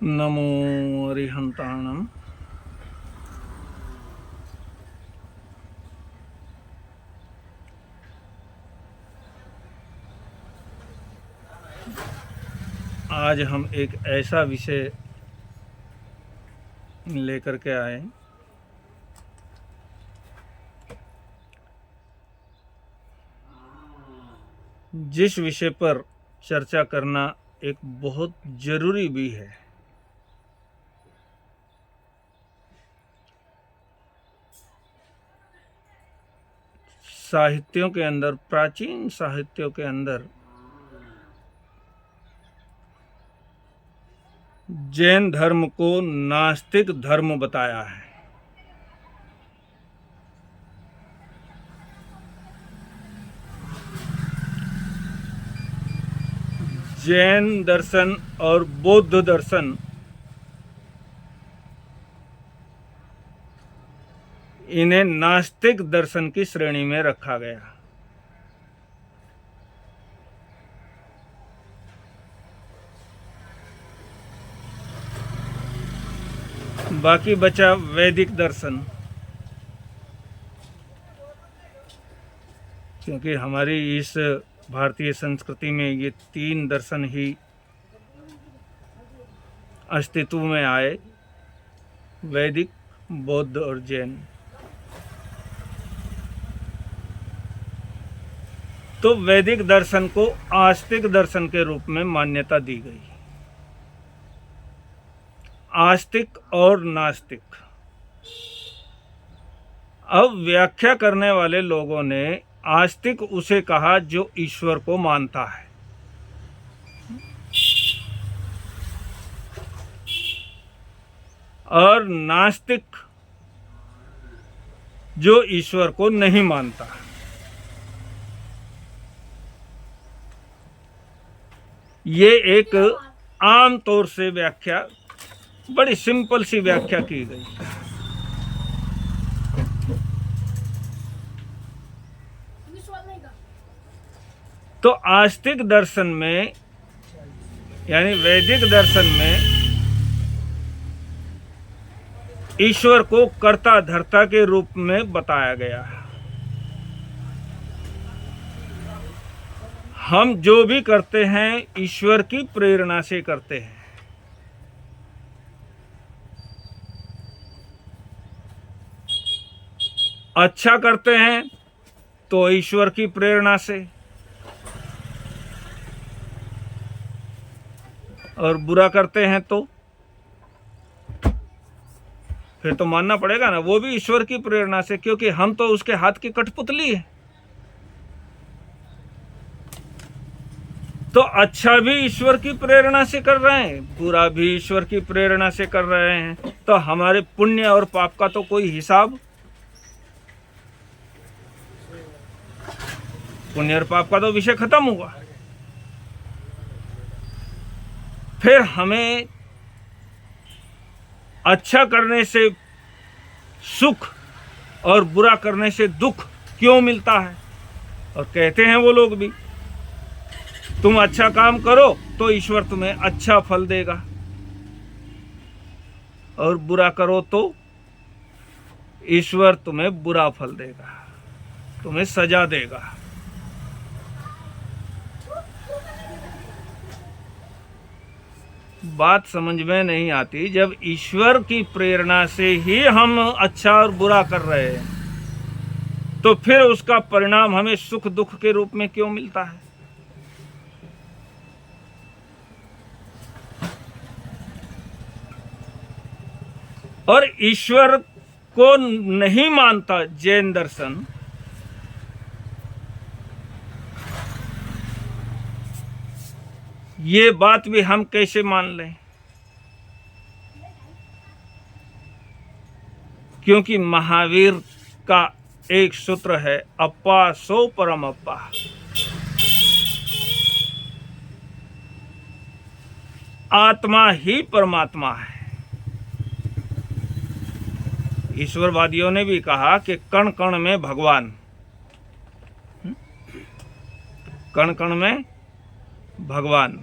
नमो अरिहंताणम। आज हम एक ऐसा विषय लेकर के आए जिस विषय पर चर्चा करना एक बहुत जरूरी भी है। साहित्यों के अंदर, प्राचीन साहित्यों के अंदर जैन धर्म को नास्तिक धर्म बताया है। जैन दर्शन और बौद्ध दर्शन इन्हें नास्तिक दर्शन की श्रेणी में रखा गया। बाकी बचा वैदिक दर्शन, क्योंकि हमारी इस भारतीय संस्कृति में ये तीन दर्शन ही अस्तित्व में आए, वैदिक, बौद्ध और जैन। तो वैदिक दर्शन को आस्तिक दर्शन के रूप में मान्यता दी गई। आस्तिक और नास्तिक। अब व्याख्या करने वाले लोगों ने आस्तिक उसे कहा जो ईश्वर को मानता है, और नास्तिक जो ईश्वर को नहीं मानता। ये एक आम तौर से व्याख्या, बड़ी सिंपल सी व्याख्या की गई। तो आस्तिक दर्शन में, यानी वैदिक दर्शन में, ईश्वर को कर्ता धर्ता के रूप में बताया गया है। हम जो भी करते हैं ईश्वर की प्रेरणा से करते हैं। अच्छा करते हैं तो ईश्वर की प्रेरणा से, और बुरा करते हैं तो फिर तो मानना पड़ेगा ना, वो भी ईश्वर की प्रेरणा से, क्योंकि हम तो उसके हाथ की कठपुतली है। तो अच्छा भी ईश्वर की प्रेरणा से कर रहे हैं, बुरा भी ईश्वर की प्रेरणा से कर रहे हैं, तो हमारे पुण्य और पाप का तो कोई हिसाब, पुण्य और पाप का तो विषय खत्म हुआ। फिर हमें अच्छा करने से सुख और बुरा करने से दुख क्यों मिलता है? और कहते हैं वो लोग भी, तुम अच्छा काम करो तो ईश्वर तुम्हें अच्छा फल देगा, और बुरा करो तो ईश्वर तुम्हें बुरा फल देगा, तुम्हें सजा देगा। बात समझ में नहीं आती। जब ईश्वर की प्रेरणा से ही हम अच्छा और बुरा कर रहे हैं, तो फिर उसका परिणाम हमें सुख दुख के रूप में क्यों मिलता है? और ईश्वर को नहीं मानता जैन दर्शन, ये बात भी हम कैसे मान लें? क्योंकि महावीर का एक सूत्र है, अप्पा सो परम अप्पा। आत्मा ही परमात्मा है। ईश्वरवादियों ने भी कहा कि कण कण में भगवान, कण कण में भगवान।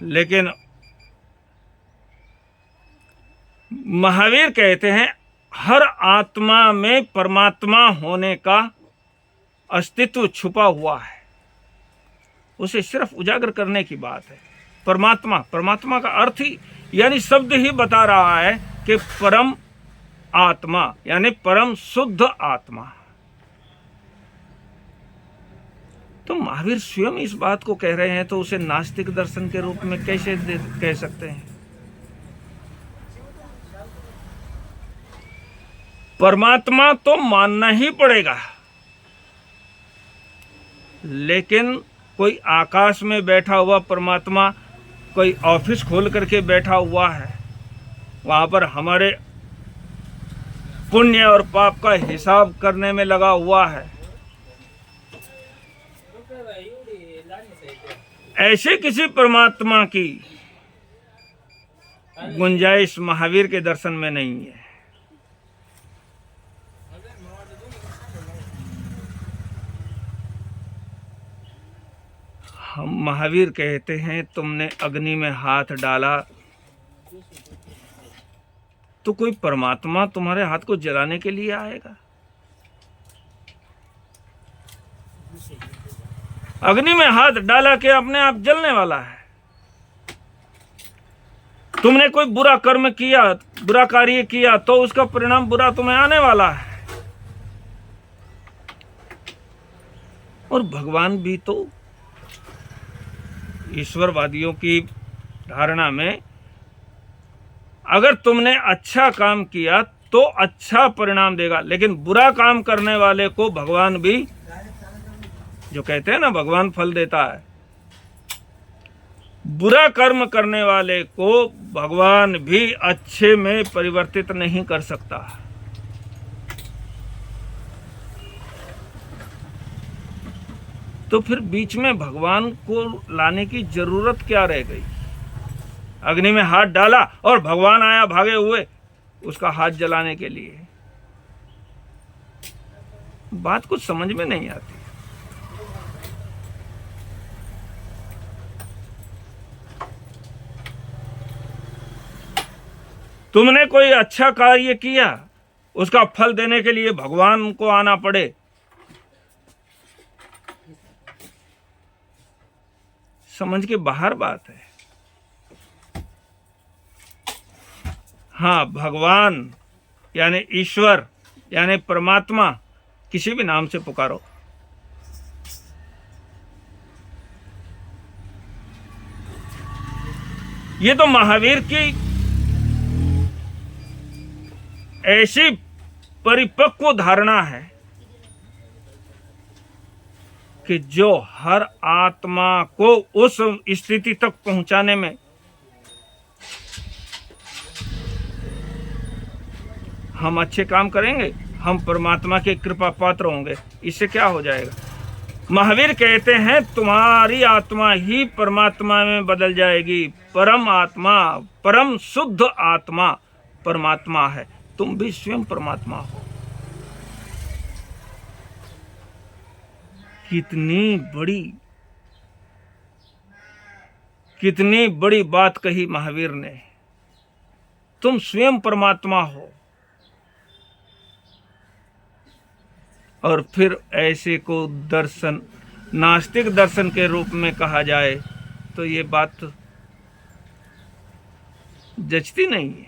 लेकिन महावीर कहते हैं हर आत्मा में परमात्मा होने का अस्तित्व छुपा हुआ है, उसे सिर्फ उजागर करने की बात है। परमात्मा, परमात्मा का अर्थ ही यानी शब्द ही बता रहा है कि परम आत्मा यानी परम शुद्ध आत्मा। तो महावीर स्वयं इस बात को कह रहे हैं, तो उसे नास्तिक दर्शन के रूप में कैसे कह सकते हैं? परमात्मा तो मानना ही पड़ेगा, लेकिन कोई आकाश में बैठा हुआ परमात्मा कोई ऑफिस खोल करके बैठा हुआ है, वहां पर हमारे पुण्य और पाप का हिसाब करने में लगा हुआ है, ऐसे किसी परमात्मा की गुंजाइश महावीर के दर्शन में नहीं है। हम महावीर कहते हैं तुमने अग्नि में हाथ डाला तो कोई परमात्मा तुम्हारे हाथ को जलाने के लिए आएगा? अग्नि में हाथ डाला के अपने आप जलने वाला है। तुमने कोई बुरा कर्म किया, बुरा कार्य किया, तो उसका परिणाम बुरा तुम्हें आने वाला है। और भगवान भी तो ईश्वरवादियों की धारणा में अगर तुमने अच्छा काम किया तो अच्छा परिणाम देगा, लेकिन बुरा काम करने वाले को भगवान भी, जो कहते हैं ना भगवान फल देता है, बुरा कर्म करने वाले को भगवान भी अच्छे में परिवर्तित नहीं कर सकता। तो फिर बीच में भगवान को लाने की जरूरत क्या रह गई? अग्नि में हाथ डाला और भगवान आया भागे हुए उसका हाथ जलाने के लिए। बात कुछ समझ में नहीं आती। तुमने कोई अच्छा कार्य किया, उसका फल देने के लिए भगवान को आना पड़े, समझ के बाहर बात है। हाँ, भगवान यानी ईश्वर यानी परमात्मा, किसी भी नाम से पुकारो, ये तो महावीर की ऐसी परिपक्व धारणा है कि जो हर आत्मा को उस स्थिति तक पहुंचाने में हम अच्छे काम करेंगे, हम परमात्मा के कृपा पात्र होंगे, इससे क्या हो जाएगा? महावीर कहते हैं तुम्हारी आत्मा ही परमात्मा में बदल जाएगी। परम आत्मा, परम शुद्ध आत्मा परमात्मा है, तुम भी स्वयं परमात्मा हो। कितनी बड़ी बात कही महावीर ने, तुम स्वयं परमात्मा हो। और फिर ऐसे को दर्शन, नास्तिक दर्शन के रूप में कहा जाए तो ये बात जचती नहीं है।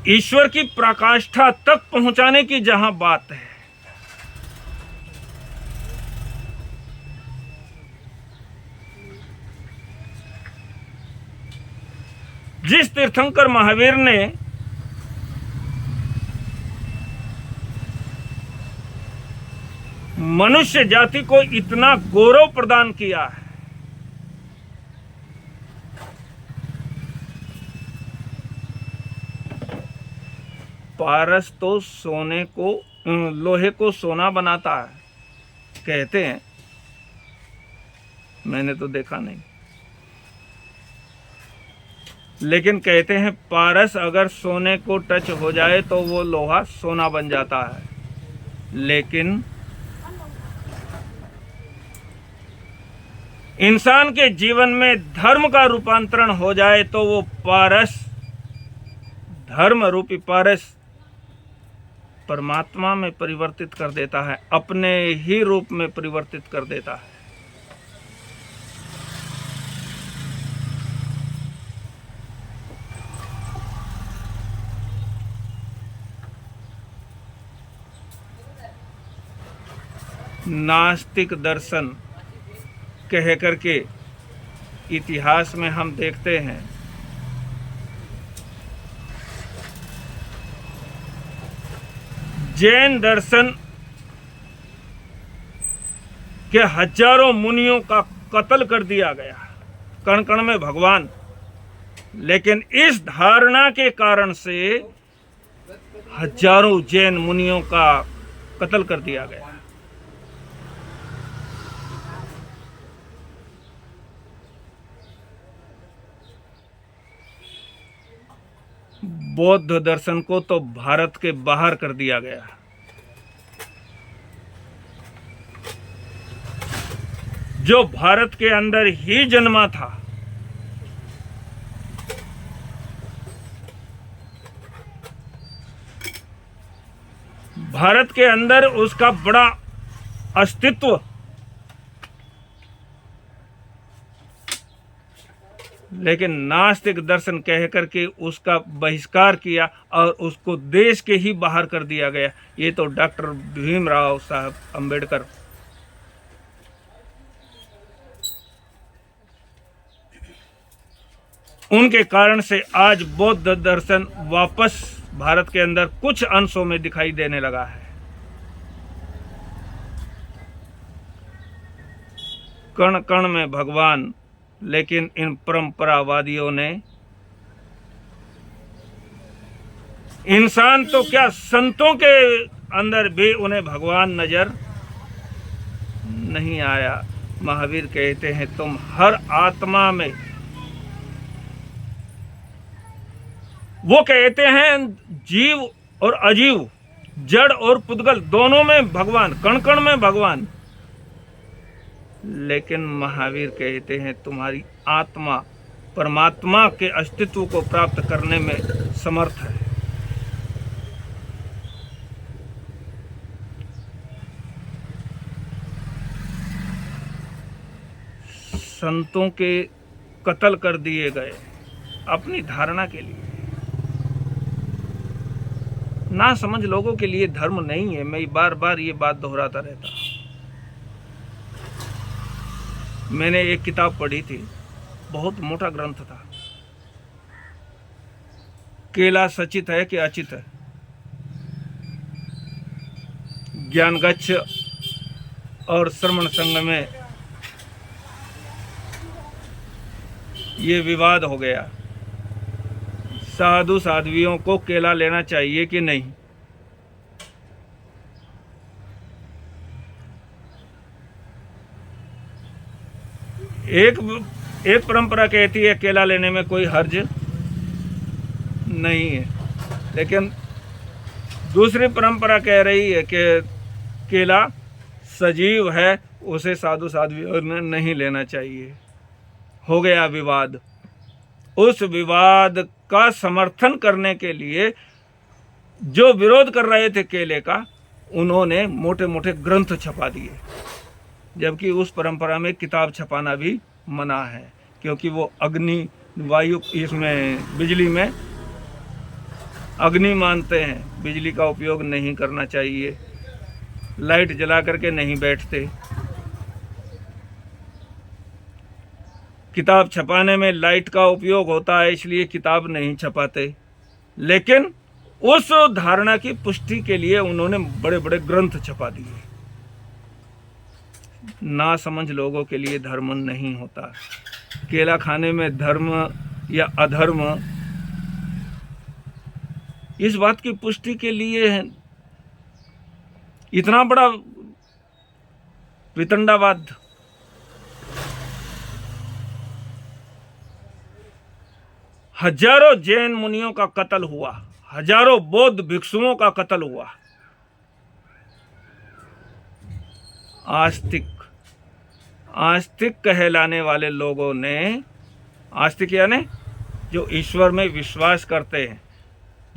ईश्वर की पराकाष्ठा तक पहुंचाने की जहां बात है, जिस तीर्थंकर महावीर ने मनुष्य जाति को इतना गौरव प्रदान किया है, पारस तो सोने को, लोहे को सोना बनाता है कहते हैं, मैंने तो देखा नहीं, लेकिन कहते हैं पारस अगर सोने को टच हो जाए तो वो लोहा सोना बन जाता है। लेकिन इंसान के जीवन में धर्म का रूपांतरण हो जाए तो वो पारस, धर्म रूपी पारस परमात्मा में परिवर्तित कर देता है, अपने ही रूप में परिवर्तित कर देता है। नास्तिक दर्शन कह करके इतिहास में हम देखते हैं जैन दर्शन के हजारों मुनियों का कत्ल कर दिया गया, कण कण में भगवान। लेकिन इस धारणा के कारण से हजारों जैन मुनियों का कत्ल कर दिया गया। बौद्ध दर्शन को तो भारत के बाहर कर दिया गया। जो भारत के अंदर ही जन्मा था, भारत के अंदर उसका बड़ा अस्तित्व, लेकिन नास्तिक दर्शन कह करके उसका बहिष्कार किया और उसको देश के ही बाहर कर दिया गया। ये तो डॉक्टर भीमराव साहब अंबेडकर, उनके कारण से आज बौद्ध दर्शन वापस भारत के अंदर कुछ अंशों में दिखाई देने लगा है। कण कण में भगवान। लेकिन इन परंपरावादियों ने, इंसान तो क्या संतों के अंदर भी उन्हें भगवान नजर नहीं आया। महावीर कहते हैं तुम हर आत्मा में, वो कहते हैं जीव और अजीव, जड़ और पुद्गल, दोनों में भगवान, कण कण में भगवान। लेकिन महावीर कहते हैं तुम्हारी आत्मा परमात्मा के अस्तित्व को प्राप्त करने में समर्थ है। संतों के कत्ल कर दिए गए अपनी धारणा के लिए। ना समझ लोगों के लिए धर्म नहीं है। मैं बार बार ये बात दोहराता रहता हूं। मैंने एक किताब पढ़ी थी, बहुत मोटा ग्रंथ था, केला सचित है कि अचित है। ज्ञानगच्छ और श्रवण संघ में ये विवाद हो गया, साधु साध्वियों को केला लेना चाहिए कि नहीं। एक परंपरा कहती है केला लेने में कोई हर्ज नहीं है, लेकिन दूसरी परंपरा कह रही है कि केला सजीव है, उसे साधु साध्वियों ने नहीं लेना चाहिए। हो गया विवाद। उस विवाद का समर्थन करने के लिए जो विरोध कर रहे थे केले का, उन्होंने मोटे मोटे ग्रंथ छपा दिए, जबकि उस परंपरा में किताब छपाना भी मना है, क्योंकि वो अग्नि वायु, इसमें बिजली में अग्नि मानते हैं, बिजली का उपयोग नहीं करना चाहिए, लाइट जला करके नहीं बैठते। किताब छपाने में लाइट का उपयोग होता है, इसलिए किताब नहीं छपाते। लेकिन उस धारणा की पुष्टि के लिए उन्होंने बड़े बड़े ग्रंथ छपा दिए। ना समझ लोगों के लिए धर्म नहीं होता। केला खाने में धर्म या अधर्म, इस बात की पुष्टि के लिए इतना बड़ा वितंडावाद। हजारों जैन मुनियों का कत्ल हुआ, हजारों बौद्ध भिक्षुओं का कत्ल हुआ। आस्तिक कहलाने वाले लोगों ने, आस्तिक यानी जो ईश्वर में विश्वास करते हैं,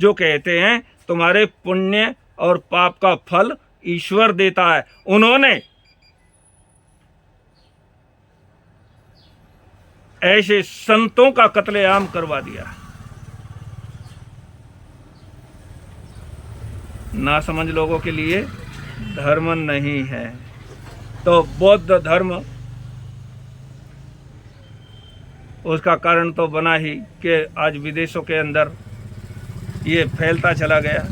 जो कहते हैं तुम्हारे पुण्य और पाप का फल ईश्वर देता है, उन्होंने ऐसे संतों का कत्लेआम करवा दिया। नासमझ लोगों के लिए धर्म नहीं है। तो बौद्ध धर्म उसका कारण तो बना ही कि आज विदेशों के अंदर ये फैलता चला गया।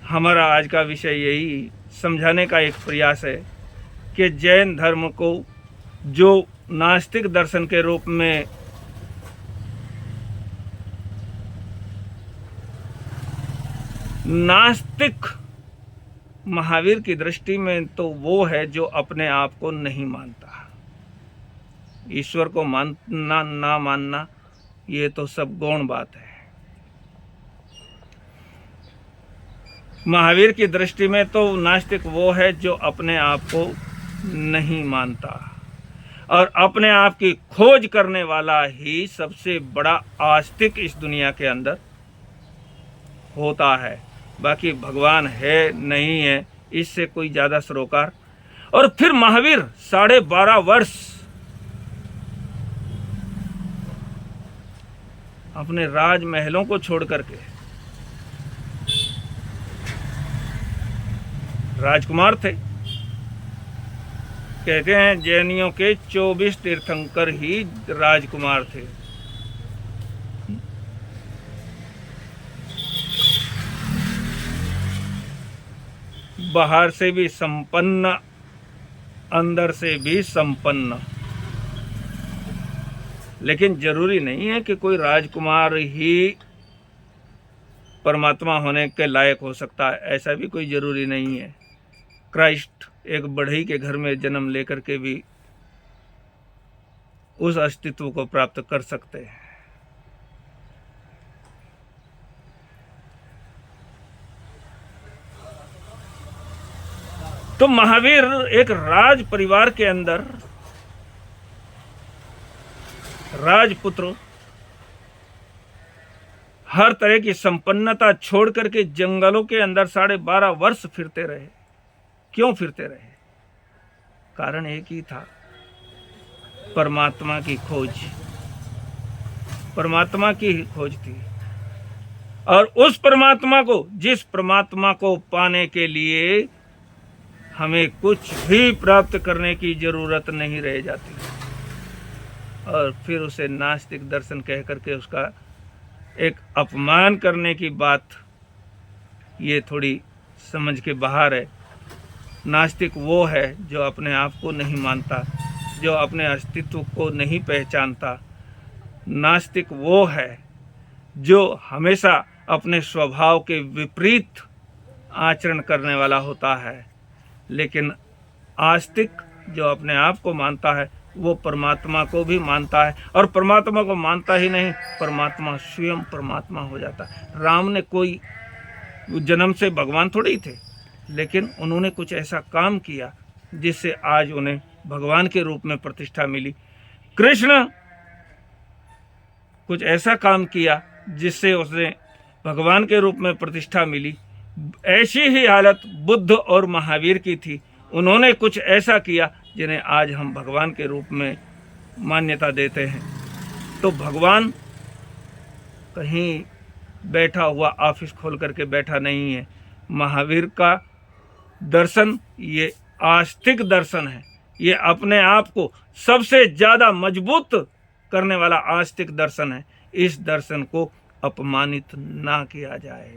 हमारा आज का विषय यही समझाने का एक प्रयास है कि जैन धर्म को जो नास्तिक दर्शन के रूप में नास्तिक महावीर की दृष्टि में तो वो है जो अपने आप को नहीं मानता। ईश्वर को मानना ना मानना ये तो सब गौण बात है। महावीर की दृष्टि में तो नास्तिक वो है जो अपने आप को नहीं मानता, और अपने आप की खोज करने वाला ही सबसे बड़ा आस्तिक इस दुनिया के अंदर होता है। बाकी भगवान है नहीं है इससे कोई ज़्यादा सरोकार। और फिर महावीर 12.5 वर्ष अपने राजमहलों को छोड़ करके, राजकुमार थे। कहते हैं जैनियों के 24 तीर्थंकर ही राजकुमार थे। बाहर से भी संपन्न, अंदर से भी संपन्न। लेकिन जरूरी नहीं है कि कोई राजकुमार ही परमात्मा होने के लायक हो सकता है, ऐसा भी कोई जरूरी नहीं है। क्राइस्ट एक बढ़ई के घर में जन्म लेकर के भी उस अस्तित्व को प्राप्त कर सकते हैं। तो महावीर एक राज परिवार के अंदर राजपुत्र, हर तरह की संपन्नता छोड़ करके जंगलों के अंदर 12.5 वर्ष फिरते रहे। क्यों फिरते रहे? कारण एक ही था, परमात्मा की खोज। परमात्मा की ही खोज थी, और उस परमात्मा को, जिस परमात्मा को पाने के लिए हमें कुछ भी प्राप्त करने की जरूरत नहीं रह जाती, और फिर उसे नास्तिक दर्शन कह करके उसका एक अपमान करने की बात, ये थोड़ी समझ के बाहर है। नास्तिक वो है जो अपने आप को नहीं मानता, जो अपने अस्तित्व को नहीं पहचानता। नास्तिक वो है जो हमेशा अपने स्वभाव के विपरीत आचरण करने वाला होता है। लेकिन आस्तिक जो अपने आप को मानता है वो परमात्मा को भी मानता है, और परमात्मा को मानता ही नहीं, परमात्मा स्वयं परमात्मा हो जाता है। राम ने कोई जन्म से भगवान थोड़े ही थे, लेकिन उन्होंने कुछ ऐसा काम किया जिससे आज उन्हें भगवान के रूप में प्रतिष्ठा मिली। कृष्ण कुछ ऐसा काम किया जिससे उसने भगवान के रूप में प्रतिष्ठा मिली। ऐसी ही हालत बुद्ध और महावीर की थी। उन्होंने कुछ ऐसा किया जिन्हें आज हम भगवान के रूप में मान्यता देते हैं। तो भगवान कहीं बैठा हुआ ऑफिस खोल करके बैठा नहीं है। महावीर का दर्शन ये आस्तिक दर्शन है, ये अपने आप को सबसे ज़्यादा मजबूत करने वाला आस्तिक दर्शन है। इस दर्शन को अपमानित ना किया जाए।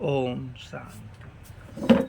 ओम शांति।